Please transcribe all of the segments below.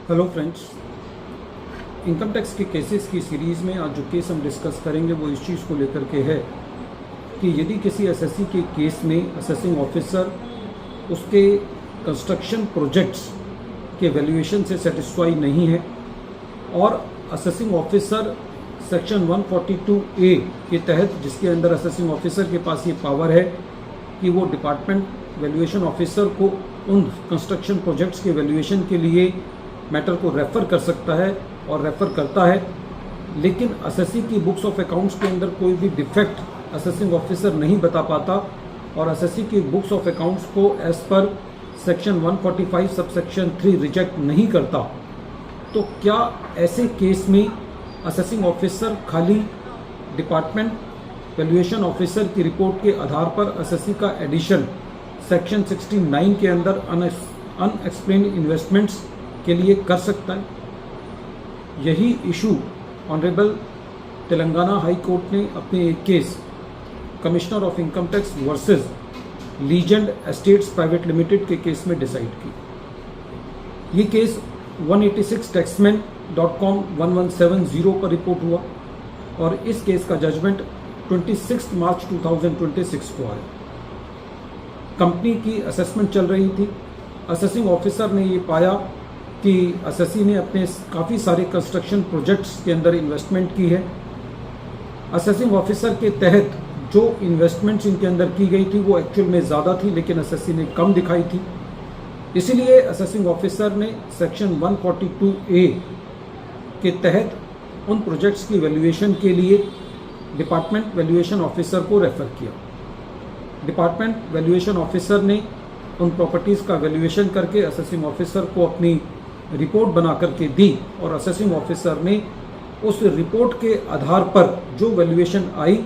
Hello friends, income tax के cases की series में आज जो केस हम डिस्कस करेंगे वो इस चीज़ को लेकर के है कि यदि किसी एसएससी के केस में असेसिंग ऑफिसर उसके कंस्ट्रक्शन प्रोजेक्ट्स के वैल्यूएशन से सेटिस्फाई नहीं है और असेसिंग ऑफिसर सेक्शन 142A के तहत, जिसके अंदर असेसिंग ऑफिसर के पास ये पावर है कि वो डिपार्टमेंट वैल्यूएशन ऑफिसर को उन कंस्ट्रक्शन प्रोजेक्ट्स के वैल्यूएशन के लिए मैटर को रेफ़र कर सकता है और रेफ़र करता है, लेकिन असेसी की बुक्स ऑफ अकाउंट्स के अंदर कोई भी डिफेक्ट असेसिंग ऑफिसर नहीं बता पाता और असेसी की बुक्स ऑफ अकाउंट्स को as per section 145 subsection 3 reject नहीं करता, तो क्या ऐसे केस में असेसिंग ऑफिसर खाली डिपार्टमेंट वैल्यूएशन ऑफिसर की रिपोर्ट के आधार पर असेसी का एडिशन सेक्शन 69 के अंदर अनएक्सप्लेन्ड इन्वेस्टमेंट्स के लिए कर सकता है? यही issue honourable Telangana high court ने अपने एक case commissioner of income tax versus legend estates private limited के केस में डिसाइड की। ये केस 186taxman.com 1170 पर रिपोर्ट हुआ और इस केस का जजमेंट 26 मार्च 2026 को आया। कंपनी की असेसमेंट चल रही थी। असेसिंग ऑफिसर ने ये पाया कि असेसी ने अपने काफ़ी सारे कंस्ट्रक्शन प्रोजेक्ट्स के अंदर इन्वेस्टमेंट की है। असेसिंग ऑफिसर के तहत जो इन्वेस्टमेंट्स इनके अंदर की गई थी वो एक्चुअल में ज़्यादा थी, लेकिन असेसी ने कम दिखाई थी। इसीलिए असेसिंग ऑफिसर ने सेक्शन 142A के तहत उन प्रोजेक्ट्स की वैल्यूएशन के लिए डिपार्टमेंट वैल्यूएशन ऑफिसर को रेफ़र किया। डिपार्टमेंट वैल्यूएशन ऑफिसर ने उन प्रॉपर्टीज़ का वैल्यूएशन करके असेसिंग ऑफिसर को अपनी रिपोर्ट बना करके दी और असेसिंग ऑफिसर ने उस रिपोर्ट के आधार पर जो वैल्यूएशन आई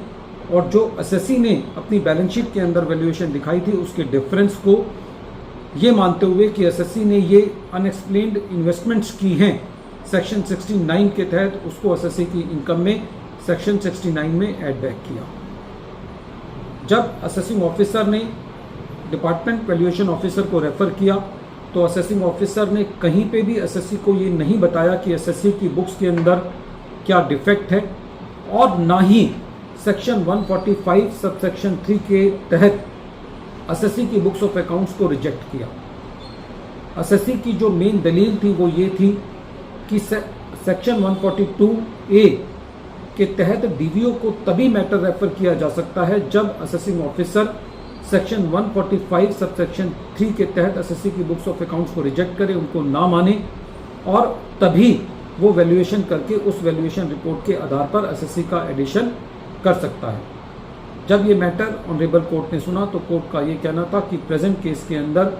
और जो असेसी ने अपनी बैलेंस शीट के अंदर वैल्यूएशन दिखाई थी उसके डिफरेंस को ये मानते हुए कि असेसी ने ये अनएक्सप्लेन्ड इन्वेस्टमेंट्स की हैं सेक्शन 69 के तहत, उसको असेसी की इनकम में सेक्शन 69 में ऐड बैक किया। जब असेसिंग ऑफिसर ने डिपार्टमेंट वैल्यूएशन ऑफिसर को रेफ़र किया तो असेसिंग ऑफिसर ने कहीं पे भी असेसी को ये नहीं बताया कि असेसी की बुक्स के अंदर क्या डिफेक्ट है और ना ही सेक्शन 145 सबसेक्शन 3 के तहत असेसी की बुक्स ऑफ अकाउंट्स को रिजेक्ट किया। असेसी की जो मेन दलील थी वो ये थी कि सेक्शन 142A के तहत डीवीओ को तभी मैटर रेफ़र किया जा सकता है जब असेसिंग ऑफिसर सेक्शन 145 सबसेक्शन 3 के तहत असेसी की बुक्स ऑफ अकाउंट्स को रिजेक्ट करे, उनको ना माने, और तभी वो वैल्यूएशन करके उस वैल्यूएशन रिपोर्ट के आधार पर असेसी का एडिशन कर सकता है। जब ये मैटर ऑनरेबल कोर्ट ने सुना तो कोर्ट का ये कहना था कि प्रेजेंट केस के अंदर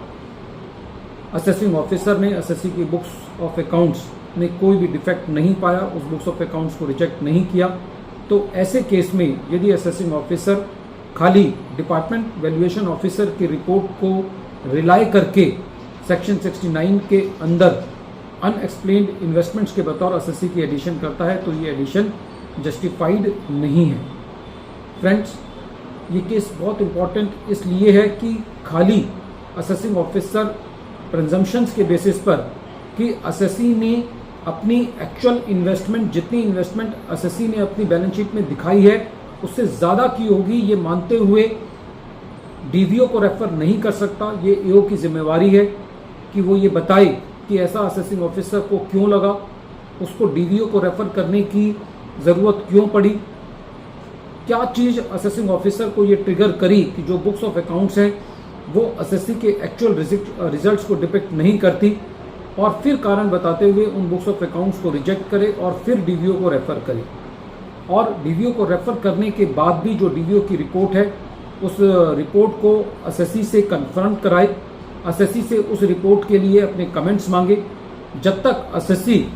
असेसिंग ऑफिसर ने असेसी की बुक्स ऑफ अकाउंट्स में कोई भी डिफेक्ट नहीं पाया, उस बुक्स ऑफ अकाउंट्स को रिजेक्ट नहीं किया। तो ऐसे केस में यदि असेसिंग ऑफिसर खाली डिपार्टमेंट वैल्यूएशन ऑफिसर की रिपोर्ट को रिलाई करके सेक्शन 69 के अंदर अनएक्सप्लेन्ड इन्वेस्टमेंट्स के बतौर असेसी की एडिशन करता है तो ये एडिशन जस्टिफाइड नहीं है। फ्रेंड्स, ये केस बहुत इम्पॉर्टेंट इसलिए है कि खाली असेसिंग ऑफिसर प्रिजम्पशंस के बेसिस पर कि असेसी ने अपनी एक्चुअल इन्वेस्टमेंट, जितनी इन्वेस्टमेंट असेसी ने अपनी बैलेंस शीट में दिखाई है उससे ज़्यादा की होगी, ये मानते हुए डीवीओ को रेफ़र नहीं कर सकता। ये ईओ की जिम्मेवारी है कि वो ये बताए कि ऐसा असेसिंग ऑफिसर को क्यों लगा, उसको डीवीओ को रेफ़र करने की ज़रूरत क्यों पड़ी, क्या चीज़ असेसिंग ऑफिसर को ये ट्रिगर करी कि जो बुक्स ऑफ अकाउंट्स हैं वो असेसी के एक्चुअल रिजल्ट्स को डिपिक्ट नहीं करती, और फिर कारण बताते हुए उन बुक्स ऑफ अकाउंट्स को रिजेक्ट करे और फिर डीवीओ को रेफ़र करे। और डीवीओ को रेफ़र करने के बाद भी जो डीवीओ की रिपोर्ट है उस रिपोर्ट को असेसी से कन्फर्म कराए, असेसी से उस रिपोर्ट के लिए अपने कमेंट्स मांगे। जब तक असेसी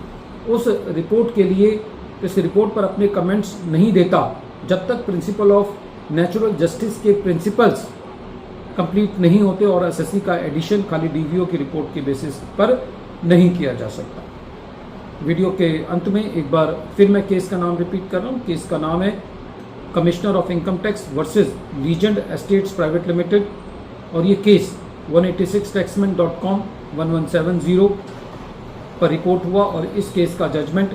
उस रिपोर्ट के लिए इस रिपोर्ट पर अपने कमेंट्स नहीं देता, जब तक प्रिंसिपल ऑफ नेचुरल जस्टिस के प्रिंसिपल्स कंप्लीट नहीं होते और असेसी का एडिशन खाली डीवीओ की रिपोर्ट के बेसिस पर नहीं किया जा सकता। वीडियो के अंत में एक बार फिर मैं केस का नाम रिपीट कर रहा हूँ। केस का नाम है commissioner of income tax versus legend estates private limited और ये केस 186taxman.com 1170 पर रिपोर्ट हुआ और इस केस का जजमेंट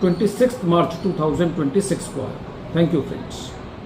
26 मार्च 2026 को आया। Thank you friends.